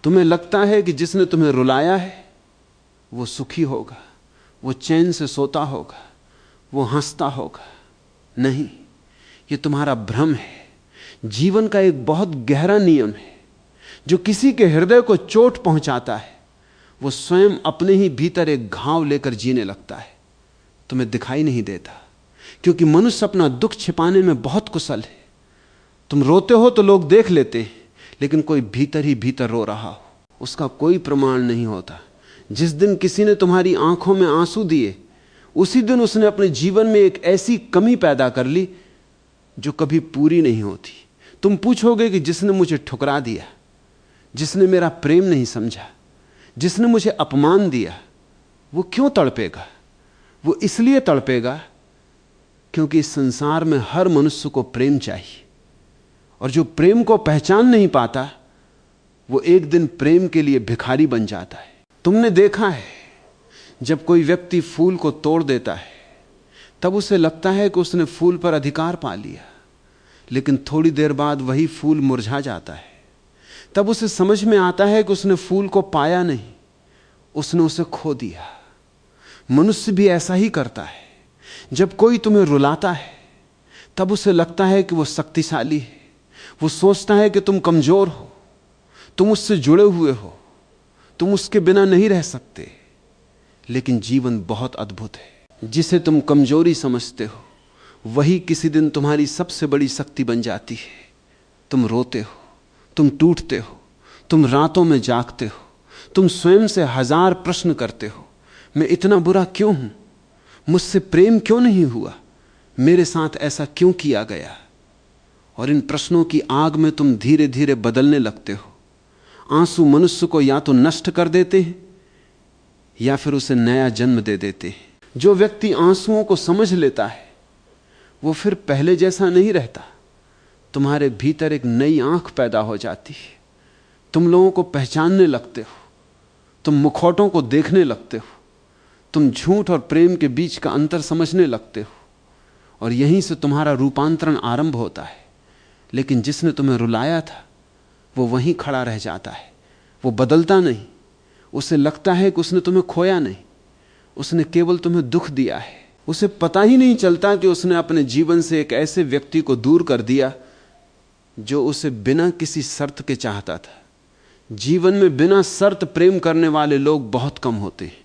तुम्हें लगता है कि जिसने तुम्हें रुलाया है वो सुखी होगा, वो चैन से सोता होगा, वो हंसता होगा। नहीं, ये तुम्हारा भ्रम है। जीवन का एक बहुत गहरा नियम है, जो किसी के हृदय को चोट पहुंचाता है वो स्वयं अपने ही भीतर एक घाव लेकर जीने लगता है। तुम्हें दिखाई नहीं देता, क्योंकि मनुष्य अपना दुख छिपाने में बहुत कुशल है। तुम रोते हो तो लोग देख लेते हैं, लेकिन कोई भीतर ही भीतर रो रहा हो उसका कोई प्रमाण नहीं होता। जिस दिन किसी ने तुम्हारी आंखों में आंसू दिए, उसी दिन उसने अपने जीवन में एक ऐसी कमी पैदा कर ली जो कभी पूरी नहीं होती। तुम पूछोगे कि जिसने मुझे ठुकरा दिया, जिसने मेरा प्रेम नहीं समझा, जिसने मुझे अपमान दिया, वो क्यों तड़पेगा? वो इसलिए तड़पेगा क्योंकि इस संसार में हर मनुष्य को प्रेम चाहिए, और जो प्रेम को पहचान नहीं पाता वो एक दिन प्रेम के लिए भिखारी बन जाता है। तुमने देखा है, जब कोई व्यक्ति फूल को तोड़ देता है तब उसे लगता है कि उसने फूल पर अधिकार पा लिया, लेकिन थोड़ी देर बाद वही फूल मुरझा जाता है। तब उसे समझ में आता है कि उसने फूल को पाया नहीं, उसने उसे खो दिया। मनुष्य भी ऐसा ही करता है। जब कोई तुम्हें रुलाता है तब उसे लगता है कि वो शक्तिशाली है, वो सोचता है कि तुम कमजोर हो, तुम उससे जुड़े हुए हो, तुम उसके बिना नहीं रह सकते। लेकिन जीवन बहुत अद्भुत है। जिसे तुम कमजोरी समझते हो वही किसी दिन तुम्हारी सबसे बड़ी शक्ति बन जाती है। तुम रोते हो, तुम टूटते हो, तुम रातों में जागते हो, तुम स्वयं से 1000 प्रश्न करते हो, मैं इतना बुरा क्यों हूं, मुझसे प्रेम क्यों नहीं हुआ, मेरे साथ ऐसा क्यों किया गया। और इन प्रश्नों की आग में तुम धीरे धीरे बदलने लगते हो। आंसू मनुष्य को या तो नष्ट कर देते हैं या फिर उसे नया जन्म दे देते हैं। जो व्यक्ति आंसुओं को समझ लेता है वो फिर पहले जैसा नहीं रहता। तुम्हारे भीतर एक नई आंख पैदा हो जाती है, तुम लोगों को पहचानने लगते हो, तुम मुखौटों को देखने लगते हो, तुम झूठ और प्रेम के बीच का अंतर समझने लगते हो, और यहीं से तुम्हारा रूपांतरण आरंभ होता है। लेकिन जिसने तुम्हें रुलाया था वो वहीं खड़ा रह जाता है, वो बदलता नहीं। उसे लगता है कि उसने तुम्हें खोया नहीं, उसने केवल तुम्हें दुख दिया है। उसे पता ही नहीं चलता कि उसने अपने जीवन से एक ऐसे व्यक्ति को दूर कर दिया जो उसे बिना किसी शर्त के चाहता था। जीवन में बिना शर्त प्रेम करने वाले लोग बहुत कम होते हैं।